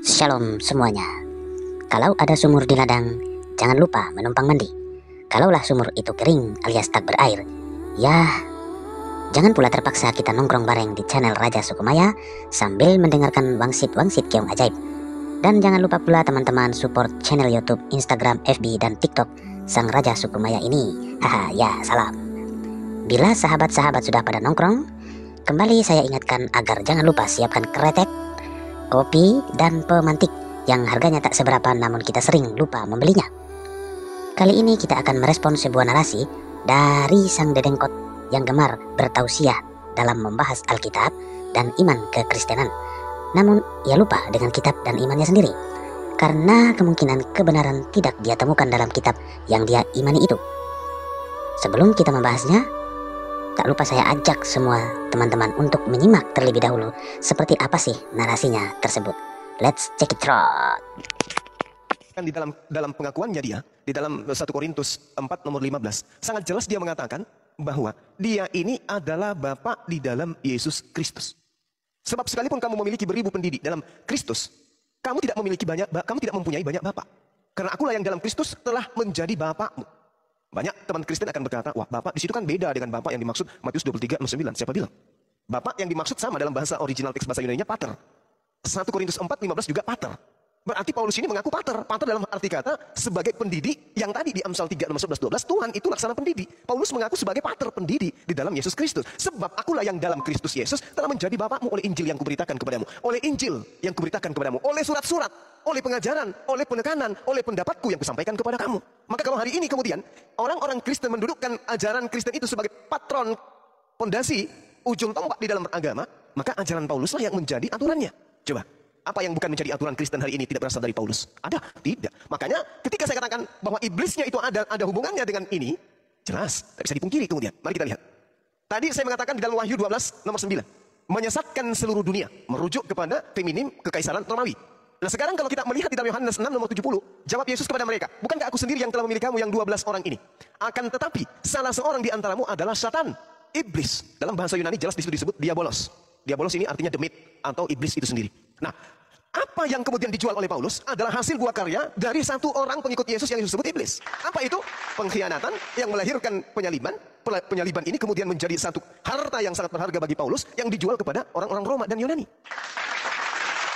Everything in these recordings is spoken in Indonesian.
Shalom semuanya. Kalau ada sumur di ladang, jangan lupa menumpang mandi. Kalaulah sumur itu kering alias tak berair, ya jangan pula terpaksa kita nongkrong bareng di channel Raja Sukumaya sambil mendengarkan wangsit-wangsit keong ajaib. Dan jangan lupa pula teman-teman support channel YouTube, Instagram, FB, dan TikTok Sang Raja Sukumaya ini. Haha, ya salam. Bila sahabat-sahabat sudah pada nongkrong, kembali saya ingatkan agar jangan lupa siapkan kretek, kopi, dan pemantik yang harganya tak seberapa namun kita sering lupa membelinya. Kali ini kita akan merespon sebuah narasi dari sang dedengkot yang gemar bertausiah dalam membahas Alkitab dan iman kekristenan. Namun ia lupa dengan kitab dan imannya sendiri, karena kemungkinan kebenaran tidak dia temukan dalam kitab yang dia imani itu. Sebelum kita membahasnya, tak lupa saya ajak semua teman-teman untuk menyimak terlebih dahulu seperti apa sih narasinya tersebut. Let's check it out. Kan di dalam pengakuannya dia, di dalam 1 Korintus 4 nomor 15, sangat jelas dia mengatakan bahwa dia ini adalah Bapa di dalam Yesus Kristus. Sebab sekalipun kamu memiliki beribu pendidik dalam Kristus, kamu tidak mempunyai banyak Bapa. Karena akulah yang dalam Kristus telah menjadi Bapakmu. Banyak teman Kristen akan berkata, wah Bapak di situ kan beda dengan Bapak yang dimaksud Matius 23:9. Siapa bilang? Bapak yang dimaksud sama dalam bahasa original teks bahasa Yunani-nya pater. 1 Korintus 4:15 juga pater. Berarti Paulus ini mengaku pater. Pater dalam arti kata sebagai pendidik yang tadi di Amsal 3 nomor 11-12, Tuhan itu laksana pendidik. Paulus mengaku sebagai pater pendidik di dalam Yesus Kristus. Sebab akulah yang dalam Kristus Yesus telah menjadi Bapakmu oleh Injil yang kuberitakan kepadamu. Oleh Injil yang kuberitakan kepadamu. Oleh surat-surat. Oleh pengajaran. Oleh penekanan. Oleh pendapatku yang kusampaikan kepada kamu. Maka kalau hari ini kemudian orang-orang Kristen mendudukkan ajaran Kristen itu sebagai patron, pondasi, ujung tombak di dalam beragama, maka ajaran Pauluslah yang menjadi aturannya. Coba. Apa yang bukan menjadi aturan Kristen hari ini tidak berasal dari Paulus? Ada? Tidak. Makanya ketika saya katakan bahwa iblisnya itu ada hubungannya dengan ini, jelas, tak bisa dipungkiri kemudian. Mari kita lihat. Tadi saya mengatakan di dalam Wahyu 12 nomor 9, menyesatkan seluruh dunia, merujuk kepada feminim kekaisaran Romawi. Nah sekarang kalau kita melihat di dalam Yohanes 6 nomor 70, jawab Yesus kepada mereka, bukankah aku sendiri yang telah memilih kamu yang 12 orang ini? Akan tetapi salah seorang di antaramu adalah Satan, iblis. Dalam bahasa Yunani jelas disebut diabolos. Diabolos ini artinya demit atau iblis itu sendiri. Nah, apa yang kemudian dijual oleh Paulus adalah hasil buah karya dari satu orang pengikut Yesus yang disebut iblis. Apa itu? Pengkhianatan yang melahirkan penyaliban. Penyaliban ini kemudian menjadi satu harta yang sangat berharga bagi Paulus yang dijual kepada orang-orang Roma dan Yunani.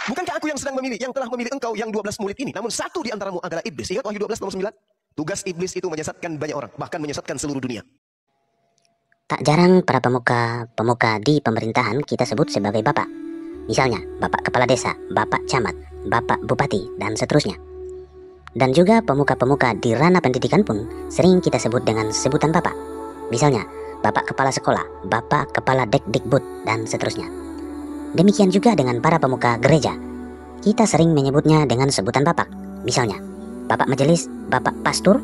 Bukankah aku yang sedang memilih, yang telah memilih engkau yang 12 murid ini, namun satu di antaramu adalah iblis. Ingat Wahyu 12 nomor 9? Tugas iblis itu menyesatkan banyak orang, bahkan menyesatkan seluruh dunia. Tak jarang para pemuka di pemerintahan kita sebut sebagai bapak. Misalnya, Bapak Kepala Desa, Bapak Camat, Bapak Bupati, dan seterusnya. Dan juga pemuka-pemuka di ranah pendidikan pun sering kita sebut dengan sebutan Bapak. Misalnya, Bapak Kepala Sekolah, Bapak Kepala Dekdikbud, dan seterusnya. Demikian juga dengan para pemuka gereja. Kita sering menyebutnya dengan sebutan Bapak. Misalnya, Bapak Majelis, Bapak Pastur,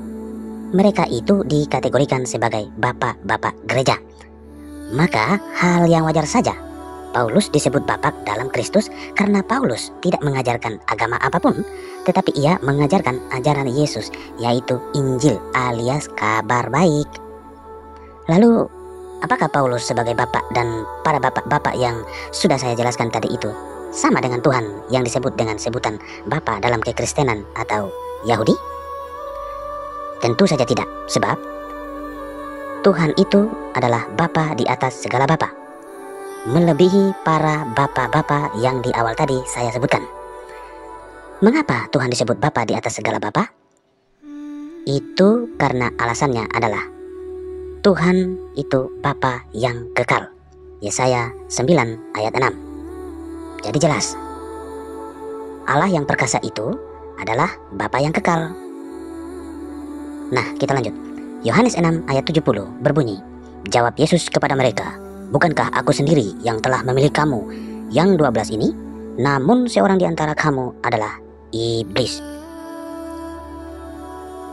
mereka itu dikategorikan sebagai Bapak-Bapak gereja. Maka, hal yang wajar saja Paulus disebut Bapak dalam Kristus karena Paulus tidak mengajarkan agama apapun, tetapi ia mengajarkan ajaran Yesus, yaitu Injil alias kabar baik. Lalu, apakah Paulus sebagai Bapak dan para Bapak-Bapak yang sudah saya jelaskan tadi itu sama dengan Tuhan yang disebut dengan sebutan Bapa dalam kekristenan atau Yahudi? Tentu saja tidak, sebab Tuhan itu adalah Bapa di atas segala Bapa, melebihi para bapa-bapa yang di awal tadi saya sebutkan. Mengapa Tuhan disebut Bapa di atas segala Bapa? Itu karena alasannya adalah Tuhan itu Bapa yang kekal. Yesaya 9 ayat 6. Jadi jelas, Allah yang perkasa itu adalah Bapa yang kekal. Nah, kita lanjut. Yohanes 6 ayat 70 berbunyi, jawab Yesus kepada mereka, bukankah aku sendiri yang telah memilih kamu yang 12 ini? Namun seorang di antara kamu adalah iblis.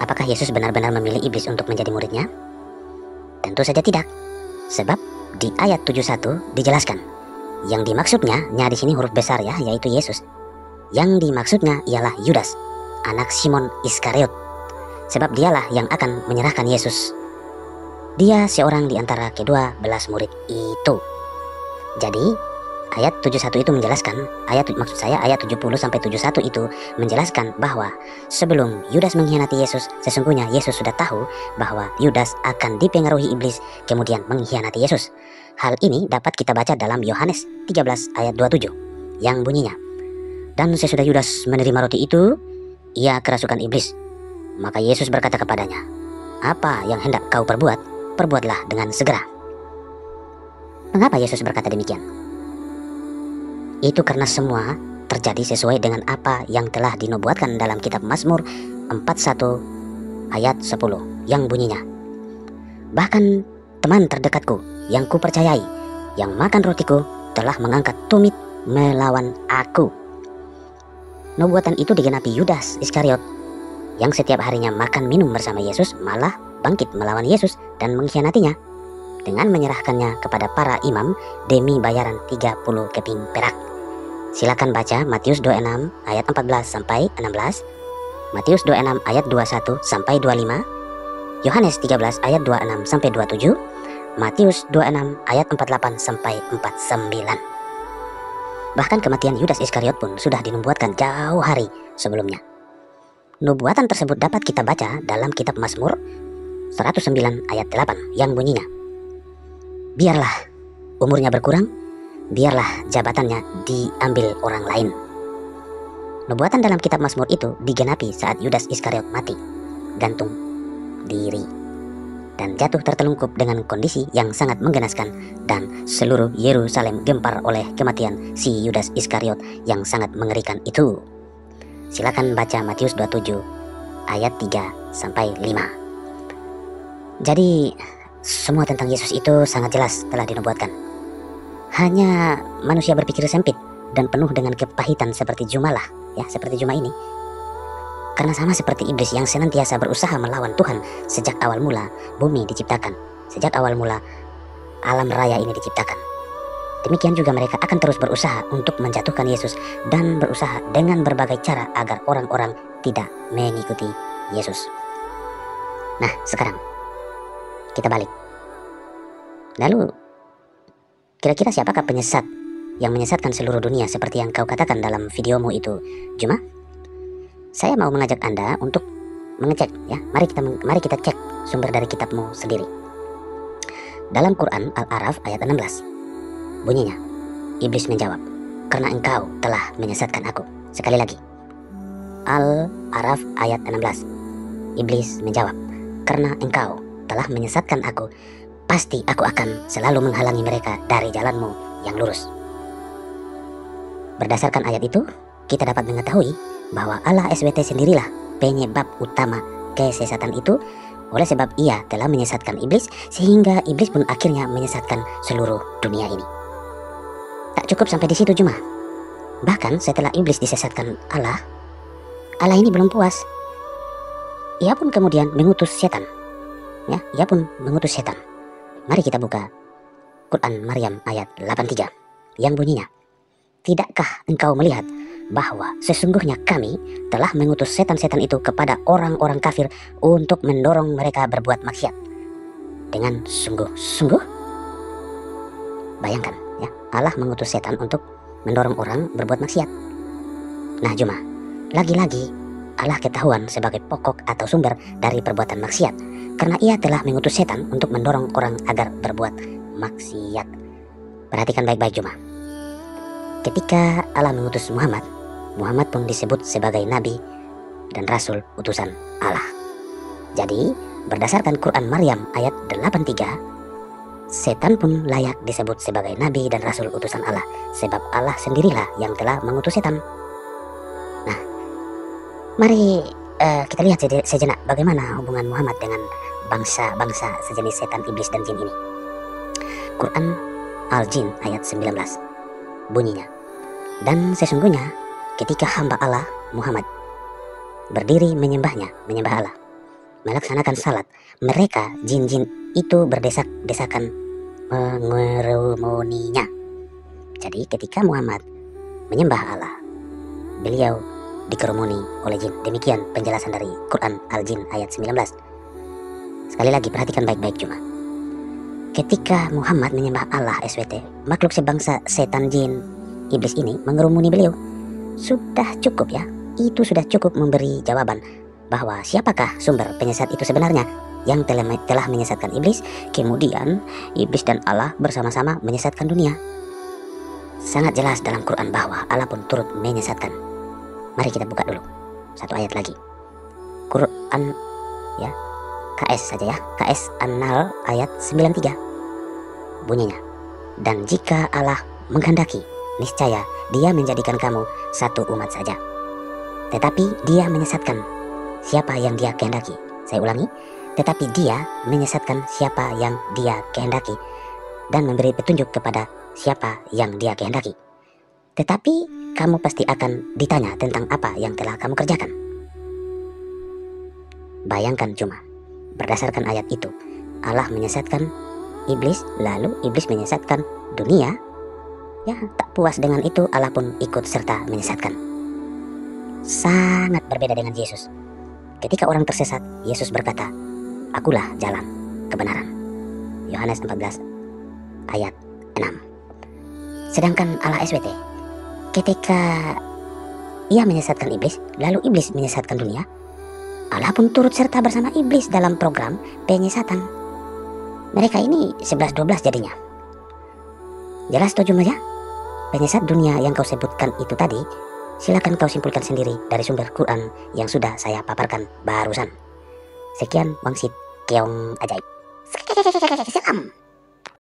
Apakah Yesus benar-benar memilih iblis untuk menjadi muridnya? Tentu saja tidak. Sebab di ayat 71 dijelaskan, yang dimaksudnya di sini huruf besar ya, yaitu Yesus. Yang dimaksudnya ialah Yudas, anak Simon Iskariot. Sebab dialah yang akan menyerahkan Yesus. Dia seorang di antara ke-12 murid itu. Jadi, Ayat 71 itu menjelaskan, ayat 70 sampai 71 itu menjelaskan bahwa sebelum Yudas mengkhianati Yesus, sesungguhnya Yesus sudah tahu bahwa Yudas akan dipengaruhi iblis kemudian mengkhianati Yesus. Hal ini dapat kita baca dalam Yohanes 13 ayat 27 yang bunyinya, "Dan sesudah Yudas menerima roti itu, ia kerasukan iblis. Maka Yesus berkata kepadanya, 'Apa yang hendak kau perbuat, perbuatlah dengan segera.'" Mengapa Yesus berkata demikian? Itu karena semua terjadi sesuai dengan apa yang telah dinubuatkan dalam kitab Mazmur 41 ayat 10 yang bunyinya, "Bahkan teman terdekatku yang kupercayai, yang makan rotiku, telah mengangkat tumit melawan aku." Nubuatan itu digenapi Yudas Iskariot yang setiap harinya makan minum bersama Yesus malah bangkit melawan Yesus dan mengkhianatinya dengan menyerahkannya kepada para imam demi bayaran 30 keping perak. Silakan baca Matius 26 ayat 14 sampai 16, Matius 26 ayat 21 sampai 25, Yohanes 13 ayat 26 sampai 27, Matius 26 ayat 48 sampai 49. Bahkan kematian Yudas Iskariot pun sudah dinubuatkan jauh hari sebelumnya. Nubuatan tersebut dapat kita baca dalam kitab Mazmur 109 ayat 8 yang bunyinya, "Biarlah umurnya berkurang, biarlah jabatannya diambil orang lain." Nubuatan dalam kitab Mazmur itu digenapi saat Yudas Iskariot mati, gantung diri, dan jatuh tertelungkup dengan kondisi yang sangat menggenaskan, dan seluruh Yerusalem gempar oleh kematian si Yudas Iskariot yang sangat mengerikan itu. Silakan baca Matius 27 ayat 3 sampai 5. Jadi semua tentang Yesus itu sangat jelas telah dinubuatkan. Hanya manusia berpikir sempit dan penuh dengan kepahitan seperti Jumalah, ya, seperti Juma ini. Karena sama seperti iblis yang senantiasa berusaha melawan Tuhan sejak awal mula bumi diciptakan, sejak awal mula alam raya ini diciptakan. Demikian juga mereka akan terus berusaha untuk menjatuhkan Yesus dan berusaha dengan berbagai cara agar orang-orang tidak mengikuti Yesus. Nah, sekarang kita balik. Lalu, kira-kira siapakah penyesat yang menyesatkan seluruh dunia seperti yang kau katakan dalam videomu itu, Juma? Saya mau mengajak Anda untuk mengecek, ya. Mari kita cek sumber dari kitabmu sendiri. Dalam Quran Al-A'raf ayat 16, bunyinya, iblis menjawab, "Karena engkau telah menyesatkan aku." Sekali lagi, Al-A'raf ayat 16, iblis menjawab, "Karena engkau telah menyesatkan aku, pasti aku akan selalu menghalangi mereka dari jalanmu yang lurus." Berdasarkan ayat itu, kita dapat mengetahui bahwa Allah SWT sendirilah penyebab utama kesesatan itu, oleh sebab ia telah menyesatkan iblis, sehingga iblis pun akhirnya menyesatkan seluruh dunia ini. Tak cukup sampai di situ cuma. Bahkan setelah iblis disesatkan Allah ini belum puas. Ia pun kemudian mengutus setan. Ya, ia pun mengutus setan. Mari kita buka Quran Maryam ayat 83 yang bunyinya, "Tidakkah engkau melihat bahwa sesungguhnya kami telah mengutus setan-setan itu kepada orang-orang kafir untuk mendorong mereka berbuat maksiat dengan sungguh-sungguh?" Bayangkan, ya, Allah mengutus setan untuk mendorong orang berbuat maksiat. Nah, cuma lagi-lagi Allah ketahuan sebagai pokok atau sumber dari perbuatan maksiat, karena ia telah mengutus setan untuk mendorong orang agar berbuat maksiat. Perhatikan baik-baik cuma. Ketika Allah mengutus Muhammad pun disebut sebagai nabi dan rasul utusan Allah. Jadi, berdasarkan Quran Maryam ayat 83, setan pun layak disebut sebagai nabi dan rasul utusan Allah, sebab Allah sendirilah yang telah mengutus setan. Nah, mari kita lihat sejenak bagaimana hubungan Muhammad dengan bangsa-bangsa sejenis setan, iblis, dan jin ini. Quran Al-Jin ayat 19 bunyinya, "Dan sesungguhnya ketika hamba Allah Muhammad berdiri menyembah Allah, melaksanakan salat, mereka jin-jin itu berdesak-desakan mengerumuninya." Jadi ketika Muhammad menyembah Allah, beliau dikerumuni oleh jin. Demikian penjelasan dari Quran Al-Jin ayat 19. Sekali lagi perhatikan baik-baik cuma. Ketika Muhammad menyembah Allah SWT, makhluk sebangsa setan jin iblis ini mengerumuni beliau. Sudah cukup ya, itu sudah cukup memberi jawaban bahwa siapakah sumber penyesat itu sebenarnya yang telah menyesatkan iblis. Kemudian iblis dan Allah bersama-sama menyesatkan dunia. Sangat jelas dalam Quran bahwa Allah pun turut menyesatkan. Mari kita buka dulu satu ayat lagi. Quran ya, KS saja ya, KS An-Nahl ayat 93. Bunyinya, dan jika Allah menghendaki, niscaya Dia menjadikan kamu satu umat saja. Tetapi Dia menyesatkan siapa yang Dia kehendaki. Saya ulangi, tetapi Dia menyesatkan siapa yang Dia kehendaki dan memberi petunjuk kepada siapa yang Dia kehendaki. Tetapi kamu pasti akan ditanya tentang apa yang telah kamu kerjakan. Bayangkan cuma, berdasarkan ayat itu, Allah menyesatkan iblis, lalu iblis menyesatkan dunia. Ya, tak puas dengan itu, Allah pun ikut serta menyesatkan. Sangat berbeda dengan Yesus. Ketika orang tersesat, Yesus berkata, "Akulah jalan, kebenaran." Yohanes 14 ayat 6. Sedangkan Allah SWT, ketika Ia menyesatkan iblis, lalu iblis menyesatkan dunia, Allah pun turut serta bersama iblis dalam program penyesatan. Mereka ini 11-12 jadinya. Jelas toh Jumlah ya? Penyesat dunia yang kau sebutkan itu tadi, silakan kau simpulkan sendiri dari sumber Quran yang sudah saya paparkan barusan. Sekian Wangsit Keong Ajaib. Salam.